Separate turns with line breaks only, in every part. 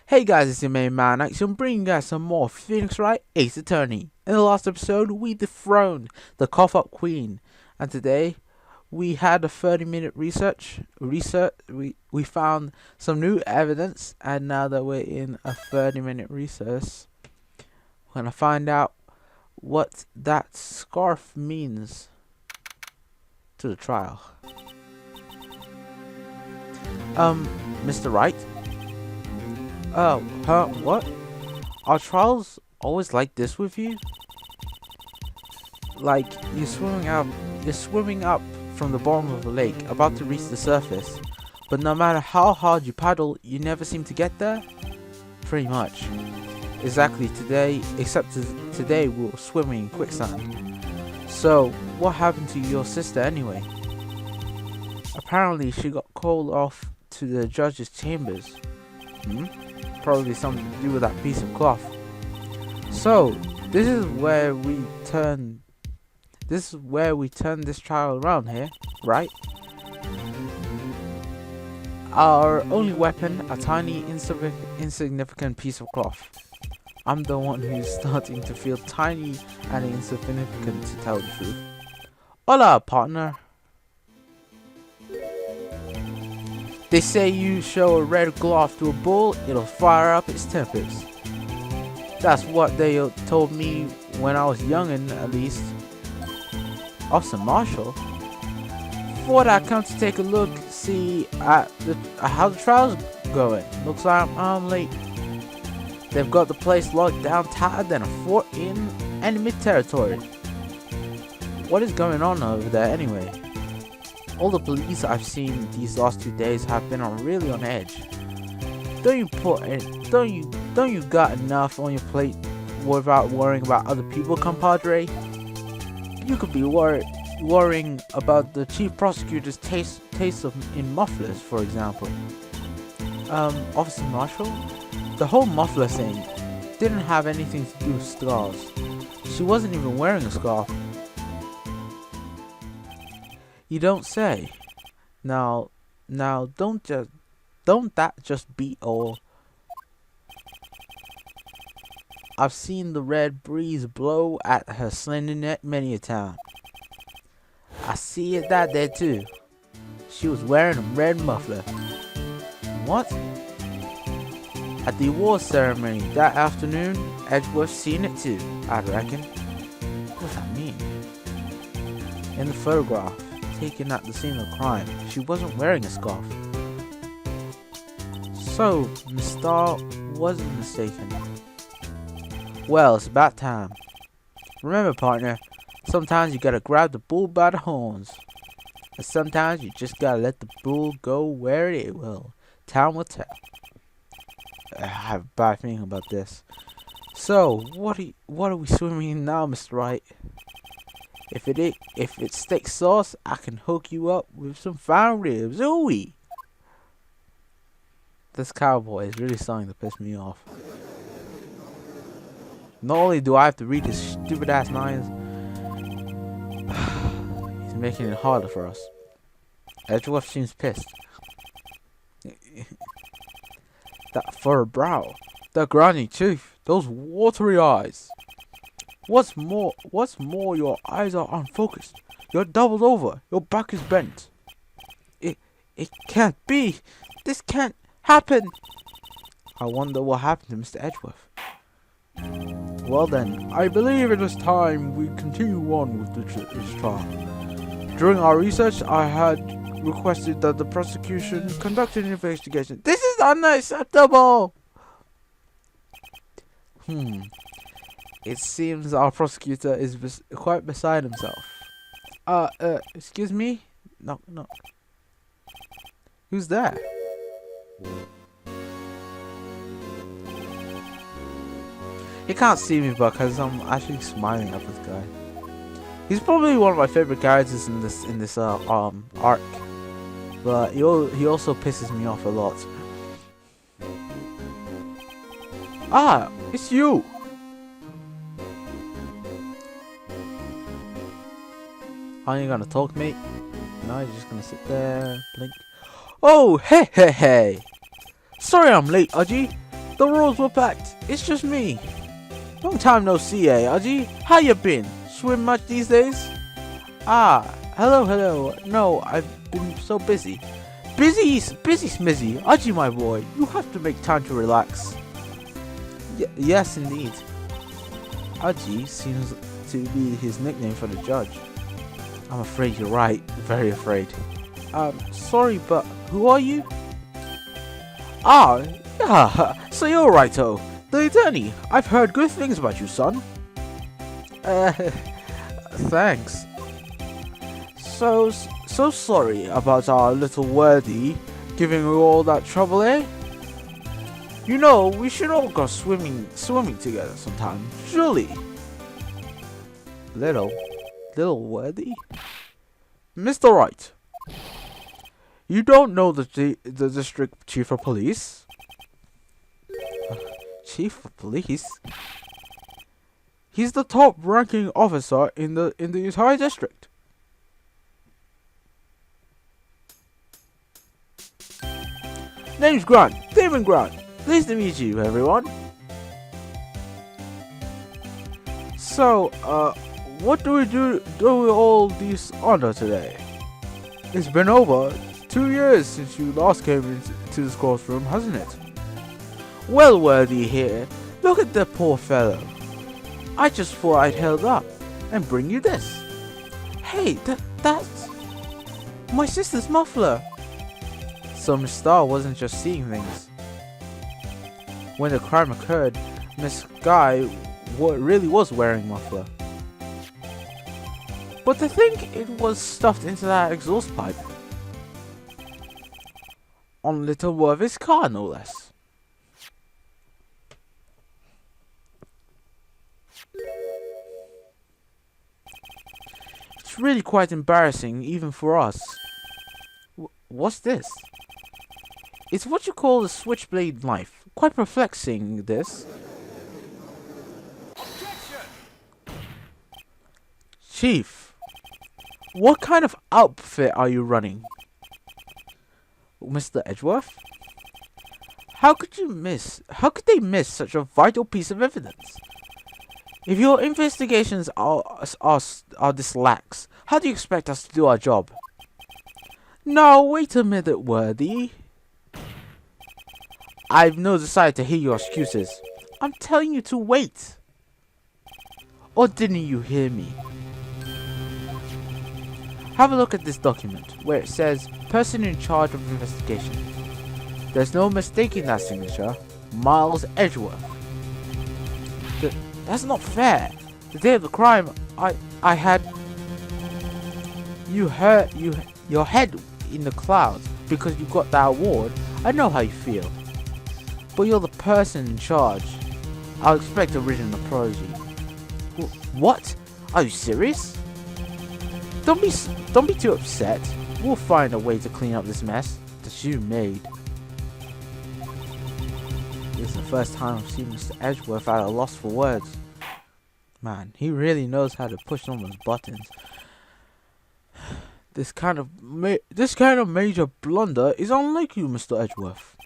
Hey guys, it's your main man Alex. I'm bringing you guys some more Phoenix Wright Ace Attorney. In the last episode, we dethroned the cough-up queen, and today we had a 30-minute research. We found some new evidence, and now that we're in a 30-minute recess, we're gonna find out what that scarf means to the trial. Mr. Wright. Oh, what? Are trials always like this with you? Like you're swimming up from the bottom of a lake, about to reach the surface, but no matter how hard you paddle, you never seem to get there? Pretty much. Exactly except today we were swimming in quicksand. So, what happened to your sister anyway? Apparently she got called off to the judge's chambers. Probably something to do with that piece of cloth. So, this is where we turn this trial around here, right? Our only weapon, a tiny insignificant piece of cloth. I'm the one who's starting to feel tiny and insignificant, to tell the truth. Hola, partner. They say you show a red glove to a bull, it'll fire up its tempers. That's what they told me when I was youngin', at least. Officer Marshall? Thought I'd come to take a look, see at how the trial's going. Looks like I'm late. They've got the place locked down tighter than a fort in enemy territory. What is going on over there anyway? All the police I've seen these last 2 days have been really on edge. Don't you got enough on your plate without worrying about other people, compadre? You could be worrying about the chief prosecutor's taste in mufflers, for example. Officer Marshall? The whole muffler thing didn't have anything to do with scarves. She wasn't even wearing a scarf. You don't say. Now, don't that just be all? I've seen the red breeze blow at her slender neck many a time. I see that there too. She was wearing a red muffler. What? At the award ceremony that afternoon, Edgeworth seen it too, I reckon. What does that mean? In the photograph taken at the scene of the crime, she wasn't wearing a scarf. So, Miss Starr wasn't mistaken. Well, it's about time. Remember, partner, sometimes you gotta grab the bull by the horns. And sometimes you just gotta let the bull go where it will. Time will tell. I have a bad feeling about this. So, what are we swimming in now, Mr. Wright? If it's steak sauce, I can hook you up with some fine ribs. Ooh-wee! This cowboy is really starting to piss me off. Not only do I have to read his stupid ass lines, he's making it harder for us. Edgeworth seems pissed. That furrowed brow, that grinding teeth, those watery eyes. What's more, your eyes are unfocused. You're doubled over. Your back is bent. It can't be. This can't happen. I wonder what happened to Mr. Edgeworth. Well then, I believe it is time we continue on with this trial. During our research, I had requested that the prosecution conduct an investigation. This is unacceptable! It seems our prosecutor is quite beside himself. Excuse me? No. Who's there? He can't see me because I'm actually smiling at this guy. He's probably one of my favorite characters in this arc, but he also pisses me off a lot. Ah, it's you. Are you gonna talk, mate? No, you're just gonna sit there, blink. Oh, hey. Sorry I'm late, Aji. The roads were packed. It's just me. Long time no see, eh, Aji? How you been? Swim much these days? Ah, hello. No, I've been so busy. Busy Smizzy. Aji, my boy, you have to make time to relax. Yes, indeed. Aji seems to be his nickname for the judge. I'm afraid you're right. Very afraid. Sorry, but who are you? Ah, yeah, so you're Righto, the attorney. I've heard good things about you, son. Thanks. So sorry about our little worthy giving you all that trouble, eh? You know, we should all go swimming together sometime, surely. Little worthy? Mr. Wright, you don't know the district chief of police? Chief of police? He's the top ranking officer in the entire district. Name's Grant, Damon Gant. Pleased to meet you, everyone. So, what do we do with all these honor today? It's been over 2 years since you last came into this courtroom, hasn't it? Well, worthy here, look at the poor fellow. I just thought I'd held up and bring you this. Hey, that's my sister's muffler. So Miss Star wasn't just seeing things. When the crime occurred, Miss Guy really was wearing muffler. But I think it was stuffed into that exhaust pipe. On little Worthy's car, no less. It's really quite embarrassing, even for us. What's this? It's what you call a switchblade knife. Quite perplexing, this. Chief, what kind of outfit are you running? Mr. Edgeworth? How could they miss such a vital piece of evidence? If your investigations are this lax, how do you expect us to do our job? Now, wait a minute, worthy. I've no desire to hear your excuses. I'm telling you to wait. Or didn't you hear me? Have a look at this document, where it says, person in charge of investigation. There's no mistaking that signature. Miles Edgeworth. That's not fair. The day of the crime, I had... your head in the clouds because you got that award. I know how you feel. But you're the person in charge. I'll expect a written apology. What? Are you serious? Don't be too upset. We'll find a way to clean up this mess that you made. This is the first time I've seen Mr. Edgeworth at a loss for words. Man, he really knows how to push someone's buttons. This kind of major blunder is unlike you, Mr. Edgeworth.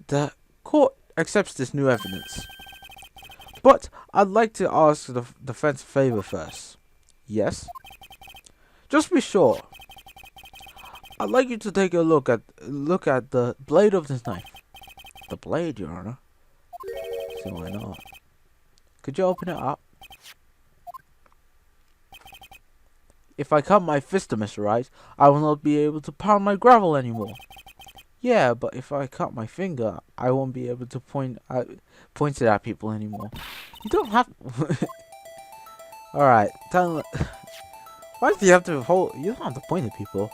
The court accepts this new evidence. But I'd like to ask the defense a favor first. Yes? Just be sure. I'd like you to take a look at the blade of this knife. The blade, Your Honor. So why not? Could you open it up? If I cut my fist to Mr. Wright, I will not be able to pound my gravel anymore. Yeah, but if I cut my finger, I won't be able to point it at people anymore. You don't have... Alright, why do you have to hold... You don't have to point at people.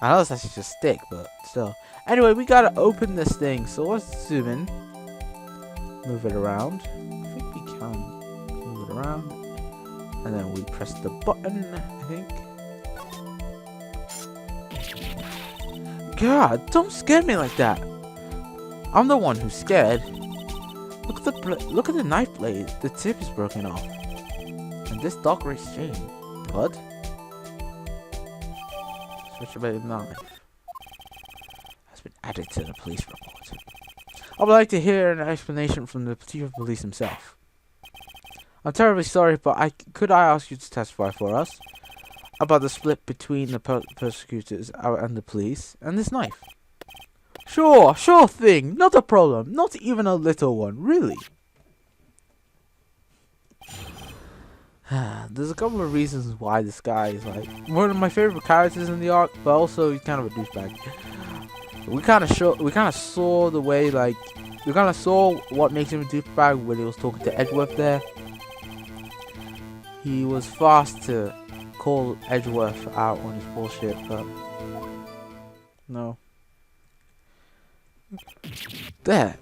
I know it's actually just a stick, but still. Anyway, we gotta open this thing, so let's zoom in. Move it around. I think we can move it around. And then we press the button, I think. God, don't scare me like that. I'm the one who's scared. Look at the knife blade. The tip is broken off. And this dark gray stain. Blood? Switchblade knife has been add it to the police report. I would like to hear an explanation from the chief of police himself. I'm terribly sorry, but could I ask you to testify for us about the split between the persecutors and the police and this knife? Sure thing, not a problem, not even a little one, really. There's a couple of reasons why this guy is like one of my favorite characters in the arc, but also he's kind of a douchebag. We kind of saw the way, like, we kind of saw what makes him a douchebag when he was talking to Edgeworth there. He was fast to call Edgeworth out on his bullshit, but no. There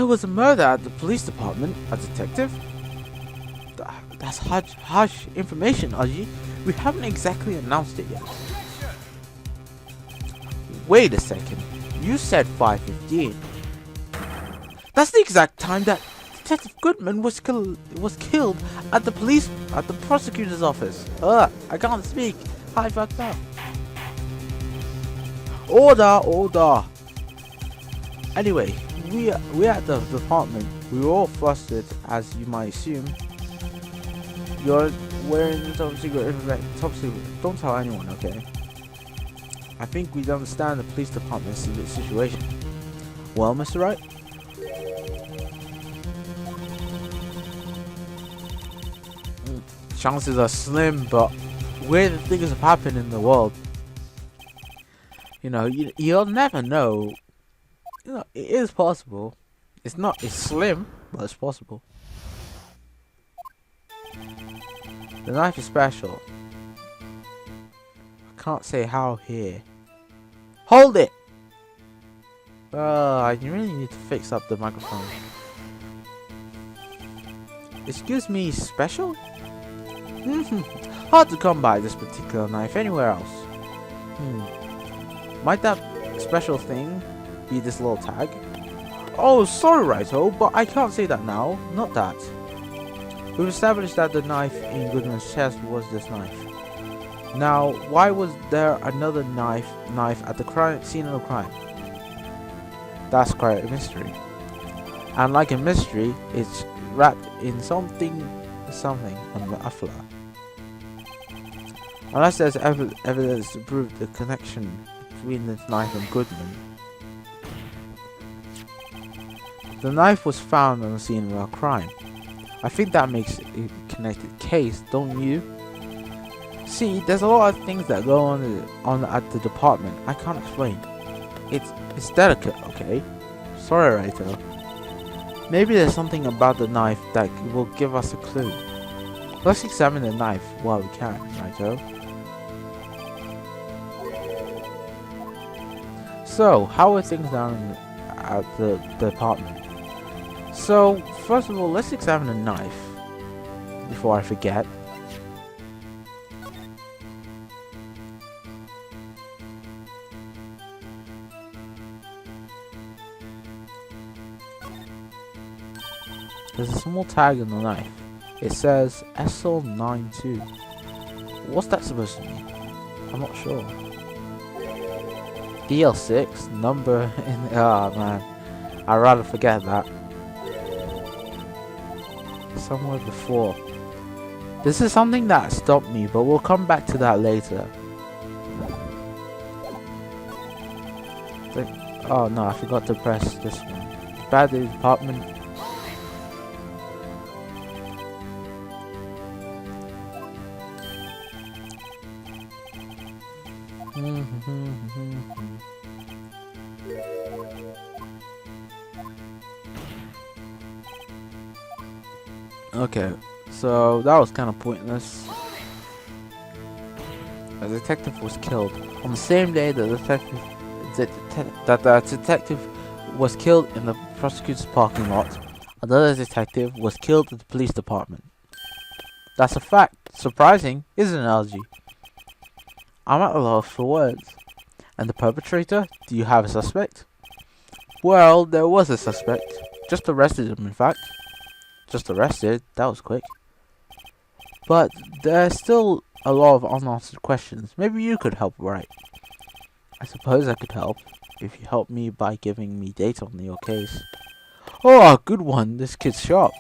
was a murder at the police department. A detective? That's harsh information, Aji. We haven't exactly announced it yet. Wait a second. You said 5:15. That's the exact time that Detective Goodman was killed at the prosecutor's office. I can't speak. I fucked up. Order. Anyway, we at the department. We were all flustered, as you might assume. You're wearing the top secret. Don't tell anyone, okay? I think we understand the police department's situation. Well, Mr. Wright? Chances are slim, but weird things have happened in the world. You know, you'll never know. You know, it is possible. It's slim, but it's possible. The knife is special. I can't say how here. Hold it! You really need to fix up the microphone. Excuse me, special? Hard to come by this particular knife anywhere else. Might that special thing be this little tag? Oh, sorry, Righto, but I can't say that now. Not that. We've established that the knife in Goodman's chest was this knife. Now, why was there another knife at the scene of the crime? That's quite a mystery. And like a mystery, it's wrapped in something, a muffler. Unless there's evidence to prove the connection between this knife and Goodman. The knife was found on the scene of a crime. I think that makes it a connected case, don't you? See, there's a lot of things that go on at the department I can't explain. It's delicate, okay? Sorry, Raito. Maybe there's something about the knife that will give us a clue. Let's examine the knife while we can, Raito. So, how are things down at the department? So, first of all, let's examine the knife before I forget. There's a small tag on the knife. It says SL92. What's that supposed to mean? I'm not sure. EL6 number in. Oh man, I'd rather forget that. Somewhere before. This is something that stopped me, but we'll come back to that later. Oh no, I forgot to press this one. Bad department. Okay, so that was kind of pointless. A detective was killed on the same day that the detective was killed in the prosecutor's parking lot. Another detective was killed at the police department. That's a fact. Surprising, isn't it, LG? I'm at a loss for words. And the perpetrator? Do you have a suspect? Well, there was a suspect. Just arrested him, in fact. Just arrested? That was quick. But there's still a lot of unanswered questions. Maybe you could help, right? I suppose I could help. if you help me by giving me data on your case. Oh, good one. This kid's sharp.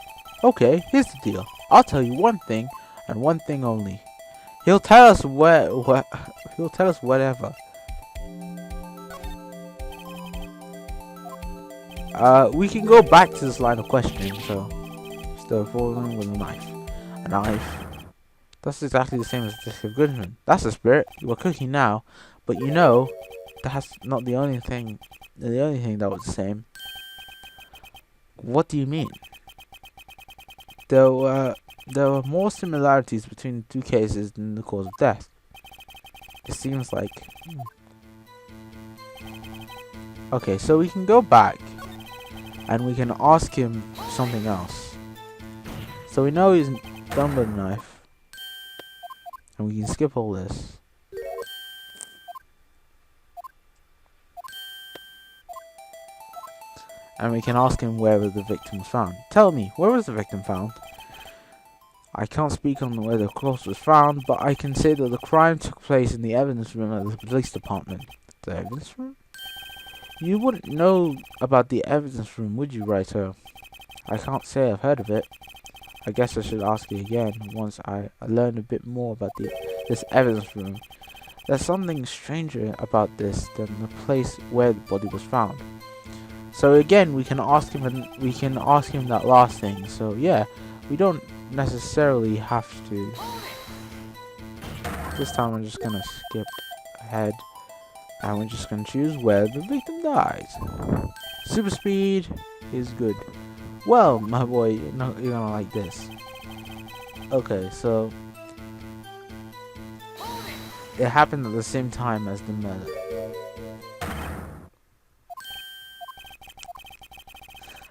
Okay, here's the deal. I'll tell you one thing, and one thing only. He'll tell us he'll tell us whatever. We can go back to this line of questioning, so still falling with a knife. A knife. That's exactly the same as Detective Goodman. That's the spirit. You are cooking now, but you know that's not the only thing that was the same. What do you mean? There were more similarities between the two cases than the cause of death. It seems like. Okay, so we can go back and we can ask him something else. So we know he's done with a knife, and we can skip all this. And we can ask him where the victim was found. Tell me, where was the victim found? I can't speak on where the corpse was found, but I can say that the crime took place in the evidence room at the police department. The evidence room? You wouldn't know about the evidence room, would you, Writer? I can't say I've heard of it. I guess I should ask you again once I learn a bit more about this evidence room. There's something stranger about this than the place where the body was found. So again, we can ask him that last thing. So yeah, we don't necessarily have to. This time I'm just gonna skip ahead, and we're just gonna choose where the victim died. Super speed is good. Well, my boy, you're gonna like this. Okay, so it happened at the same time as the murder.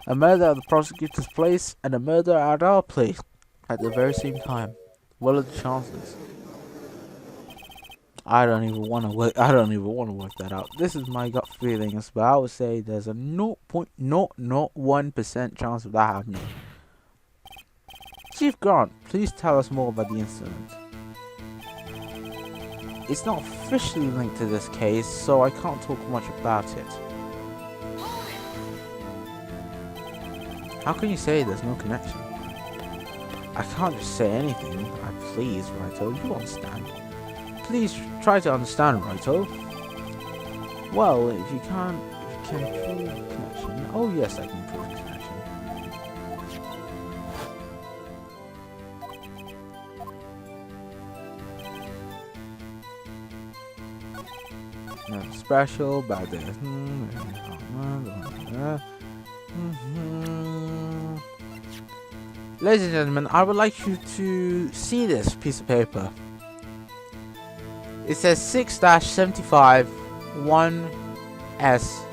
A murder at the prosecutor's place and a murder at our place at the very same time. What are the chances? I don't even want to work that out. This is my gut feelings, but I would say there's a 0.001% chance of that happening. Chief Grant, please tell us more about the incident. It's not officially linked to this case, so I can't talk much about it. How can you say there's no connection? I can't just say anything. Please, Raito, you understand. Please try to understand, Raito. Well, if you can prove connection. Oh yes, I can prove connection. Nothing special about this. Ladies and gentlemen, I would like you to see this piece of paper. It says 6-75 1S/S.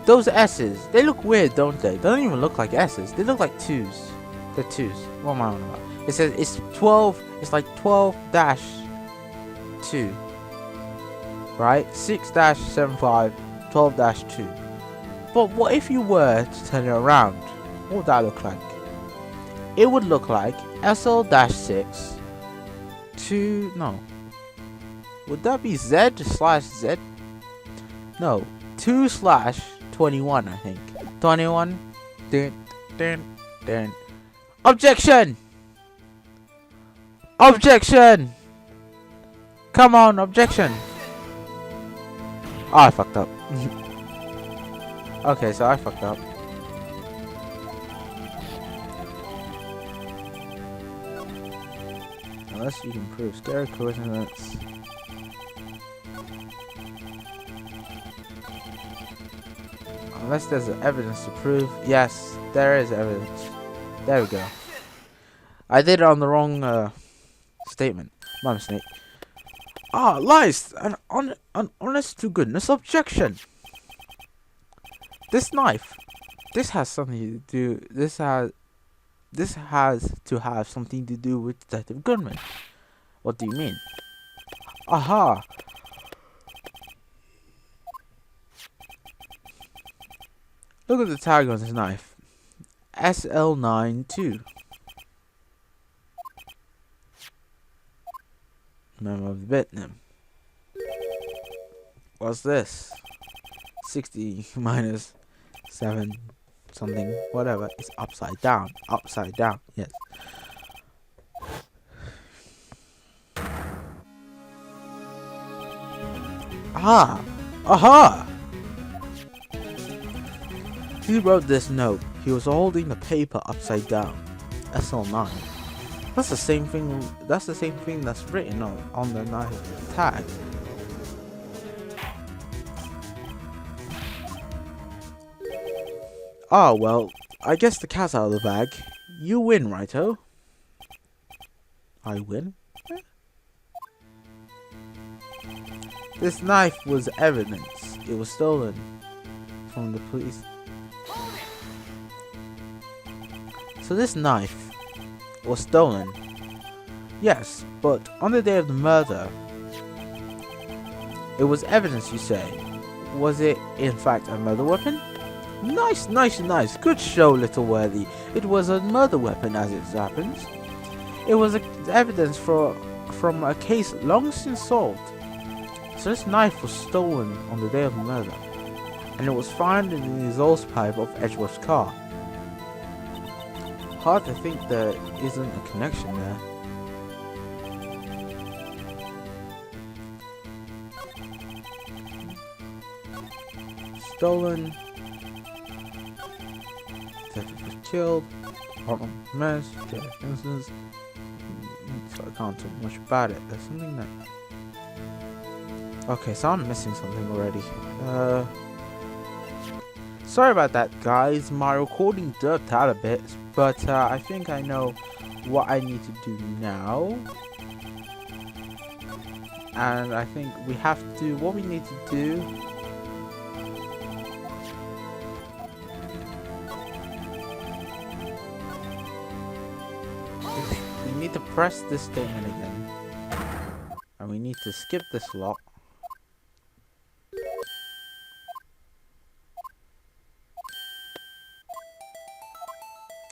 Those S's, they look weird, don't they? They don't even look like S's. They look like 2s. They're 2s. What am I on about? It says it's 12. It's like 12-2. Right? 6-75 12-2. But what if you were to turn it around? What would that look like? It would look like SL-6 to no. Would that be Z/Z? No, 2/21. I think 21. Objection! Objection! Come on, objection! Oh, I fucked up. Okay, so I fucked up. Unless you can prove scary coincidence. Unless there's evidence to prove. Yes, there is evidence. There we go. I did it on the wrong statement. My mistake. Ah, lies! An honest to goodness objection! This knife. This has something to do. This has to have something to do with Detective Goodman. What do you mean? Aha! Look at the tag on his knife. SL92. Member of the Vietnam. What's this? 60 minus 7 something, whatever. It's upside down. Upside down, yes. Ah! Aha! He wrote this note. He was holding the paper upside down. SL9. That's the same thing. That's the same thing that's written on the knife tag. Ah, well, I guess the cat's out of the bag. You win, righto? I win? Eh? This knife was evidence. It was stolen from the police. So this knife was stolen. Yes, but on the day of the murder, it was evidence, you say. Was it, in fact, a murder weapon? Nice, nice, nice. Good show, little worthy. It was a murder weapon, as it happens. It was evidence from a case long since solved. So this knife was stolen on the day of the murder, and it was found in the exhaust pipe of Edgeworth's car. Hard to think there isn't a connection there. Stolen. Detective was killed. Department mess. Instance. So I can't talk much about it. There's something that. Okay, so I'm missing something already. Sorry about that, guys. My recording derped out a bit, but I think I know what I need to do now. And I think we have to. What we need to do. We need to press this statement again. And we need to skip this lot.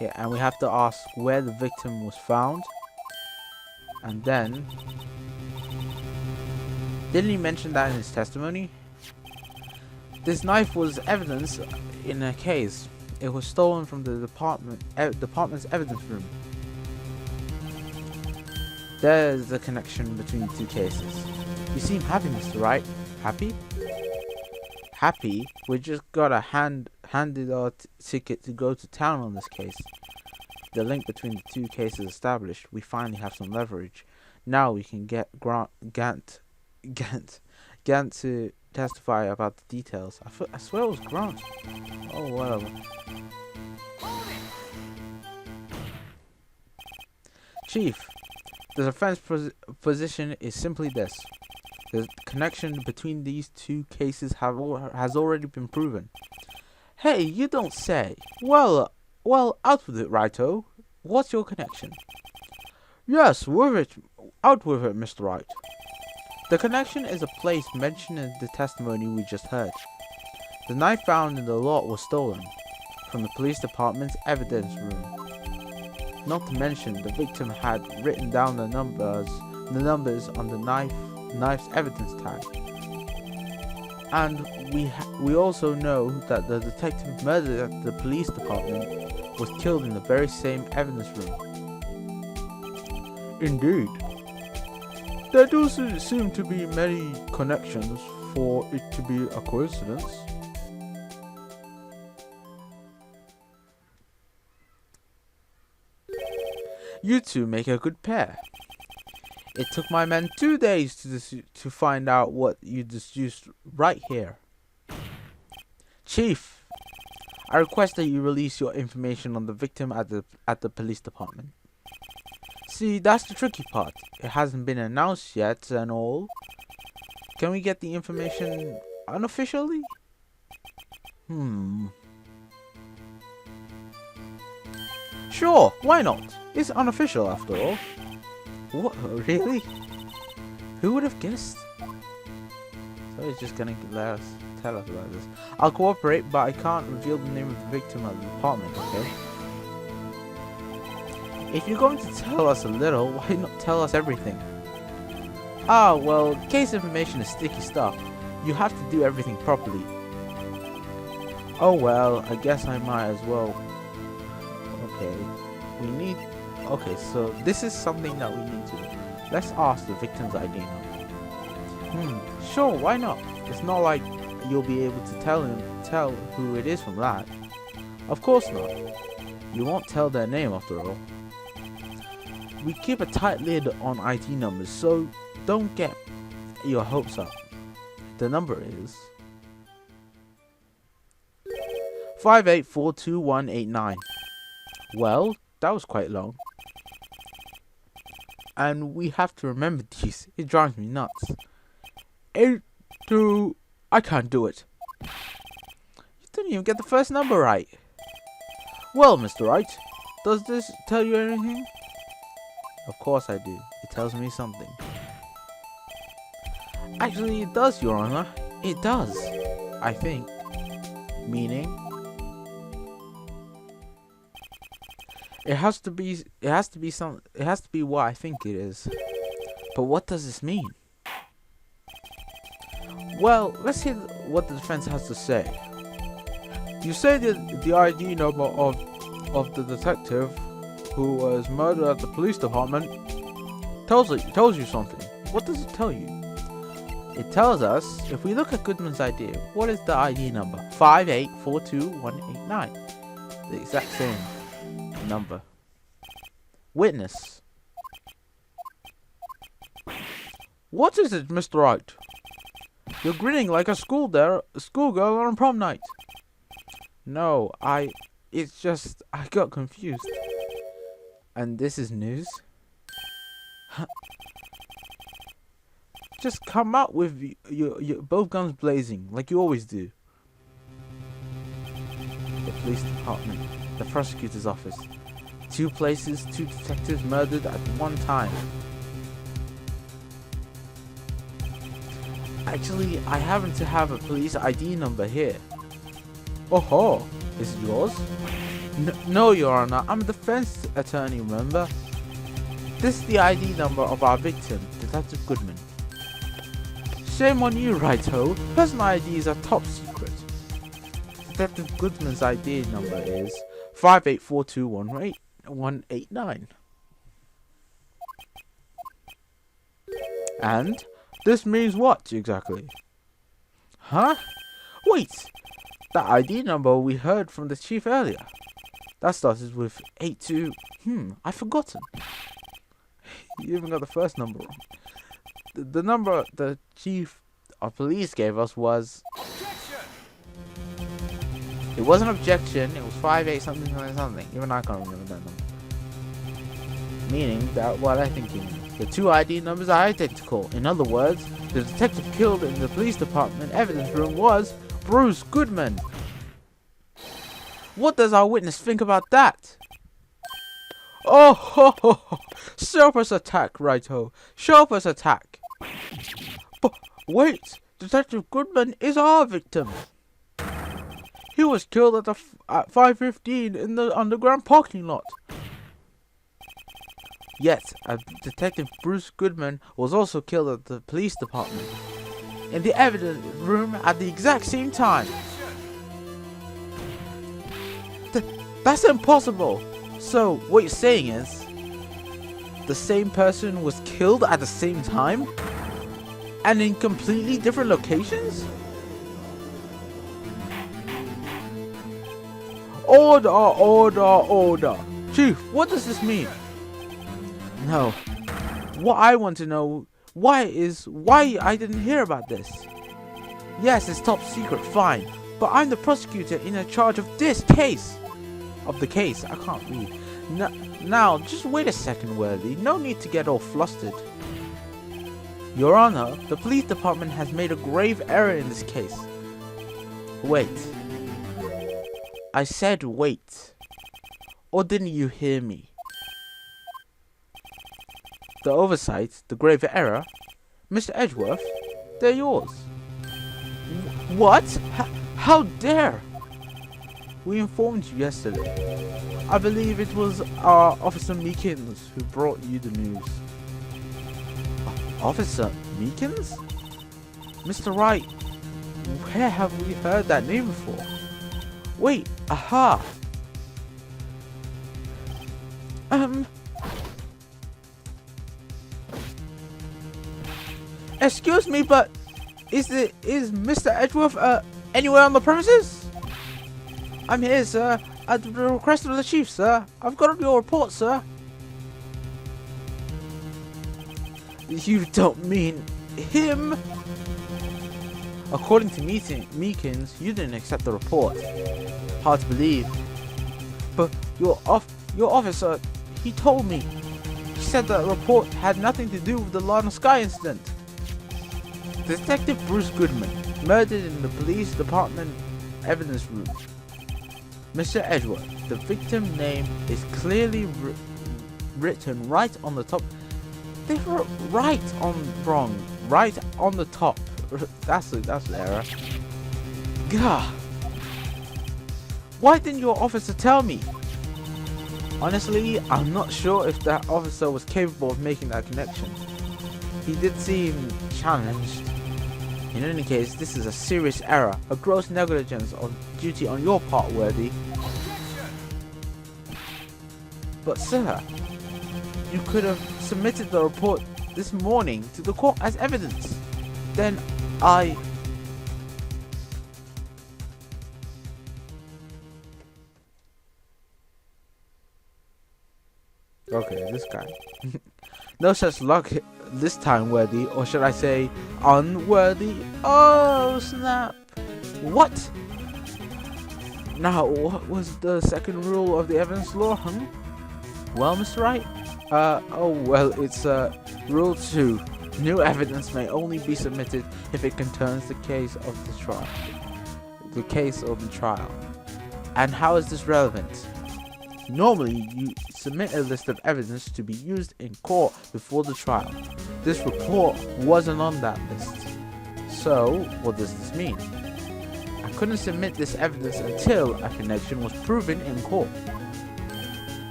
Yeah, and we have to ask where the victim was found. And then... Didn't he mention that in his testimony? This knife was evidence in a case. It was stolen from the department's evidence room. There's the connection between the two cases. You seem happy, Mr. Wright. Happy? Happy? We just got a handed our ticket to go to town on this case. The link between the two cases established. We finally have some leverage. Now we can get Gant to testify about the details. I swear it was Grant. Oh, whatever. Chief, the defense position is simply this. The connection between these two cases has already been proven. Hey, you don't say. Well, out with it, righto. What's your connection? Yes, with it. Out with it, Mr. Wright. The connection is a place mentioned in the testimony we just heard. The knife found in the lot was stolen from the police department's evidence room. Not to mention, the victim had written down the numbers on the knife's evidence tag. And we also know that the detective murdered at the police department was killed in the very same evidence room. Indeed. There do seem to be many connections for it to be a coincidence. You two make a good pair. It took my men 2 days to find out what you deduced right here. Chief, I request that you release your information on the victim at the police department. See, that's the tricky part. It hasn't been announced yet and all. Can we get the information unofficially? Sure, why not? It's unofficial after all. What, really? Who would have guessed? So he's just gonna tell us about this. I'll cooperate, but I can't reveal the name of the victim at the department, okay? If you're going to tell us a little, why not tell us everything? Ah, well, case information is sticky stuff. You have to do everything properly. Oh well, I guess I might as well. Okay, we need... Okay, so this is something that we need to do. Let's ask the victim's ID number. Sure, why not? It's not like you'll be able to tell who it is from that. Of course not. You won't tell their name after all. We keep a tight lid on ID numbers, so don't get your hopes up. The number is 58421189. Well, that was quite long. And we have to remember these. It drives me nuts. 82... I can't do it. You didn't even get the first number right. Well, Mr. Wright, does this tell you anything? Of course I do. It tells me something. Actually, it does, Your Honor. It does. I think. Meaning? It has to be what I think it is. But what does this mean? Well, let's hear what the defense has to say. You say that the ID number of the detective who was murdered at the police department tells you something. What does it tell you? It tells us, if we look at Goodman's ID, what is the ID number? 58421189. The exact same number. Witness. What is it, Mr. Wright? You're grinning like a schoolgirl on prom night. No, it's just, I got confused. And this is news? Just come out with your both guns blazing, like you always do. The police department, the prosecutor's office. 2 places, 2 detectives murdered at one time. Actually, I happen to have a police ID number here. Oh, is it yours? No, Your Honor, I'm a defense attorney, remember? This is the ID number of our victim, Detective Goodman. Shame on you, righto. Personal IDs are top secret. Detective Goodman's ID number is 58421189. And this means what exactly? Huh? Wait! That ID number we heard from the chief earlier. That started with 82. I've forgotten. You even got the first number wrong. The number the chief of police gave us was... It wasn't objection, it was 58 something something something. Even I can't remember that number. Meaning that what I think is the 2 ID numbers are identical. In other words, the detective killed in the police department evidence room was Bruce Goodman. What does our witness think about that? Oh ho ho ho! Surface attack, righto. Surface attack. But wait, Detective Goodman is our victim. He was killed at 5:15 in the underground parking lot. Yet, Detective Bruce Goodman was also killed at the police department, in the evidence room at the exact same time. That's impossible! So, what you're saying is, the same person was killed at the same time? And in completely different locations? Order, order, order! Chief, what does this mean? No. What I want to know why I didn't hear about this. Yes, it's top secret, fine. But I'm the prosecutor in charge of this case. Of the case, I can't read. Now, just wait a second, Worthy. No need to get all flustered. Your Honor, the police department has made a grave error in this case. Wait. I said wait. Or didn't you hear me? The oversight, the grave error, Mr. Edgeworth, they're yours. What? How dare? We informed you yesterday. I believe it was our Officer Meekins who brought you the news. Officer Meekins? Mr. Wright, Where have we heard that name before? Wait, aha! Excuse me, but is Mr. Edgeworth anywhere on the premises? I'm here, sir, at the request of the chief, sir. I've got your report, sir. You don't mean him? According to Meekins, you didn't accept the report. Hard to believe. But your officer, he told me. He said that the report had nothing to do with the Lana Sky incident. Detective Bruce Goodman, murdered in the police department evidence room. Mr. Edgeworth, the victim name is clearly written right on the top. They wrote right on the top. That's the error. Gah. Why didn't your officer tell me? Honestly, I'm not sure if that officer was capable of making that connection. He did seem challenged. In any case, this is a serious error, a gross negligence of duty on your part, Worthy. But sir, you could have submitted the report this morning to the court as evidence. Then I... Okay, this guy. No such luck this time, Worthy, or should I say unworthy? Oh snap! What? Now, what was the second rule of the evidence law, huh? Well, Mr. Wright? Oh well, it's rule 2. New evidence may only be submitted if it concerns the case of the trial. And how is this relevant? Normally, you submit a list of evidence to be used in court before the trial. This report wasn't on that list. So, what does this mean? I couldn't submit this evidence until a connection was proven in court.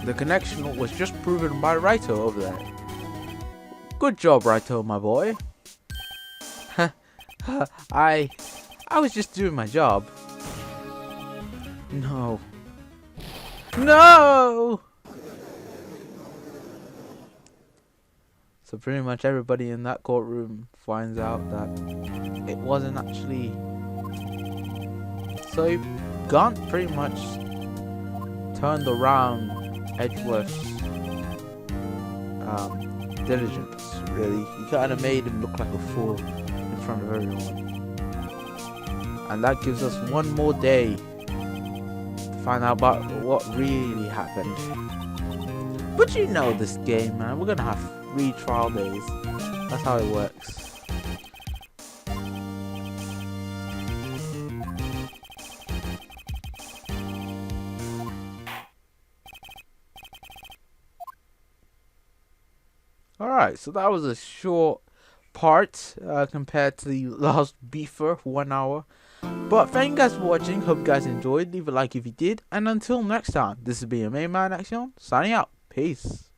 The connection was just proven by Raito over there. Good job, Raito, my boy. I was just doing my job. No. No! So pretty much everybody in that courtroom finds out that it wasn't actually. So Gant pretty much turned around Edgeworth's diligence, really. He kind of made him look like a fool in front of everyone. And that gives us one more day to find out about what really happened. But you know this game, man. We're gonna have 3 trial days. That's how it works. Alright, so that was a short part compared to the last beefer, 1 hour. But thank you guys for watching. Hope you guys enjoyed. Leave a like if you did. And until next time, this has been your main man Action, signing out. Peace.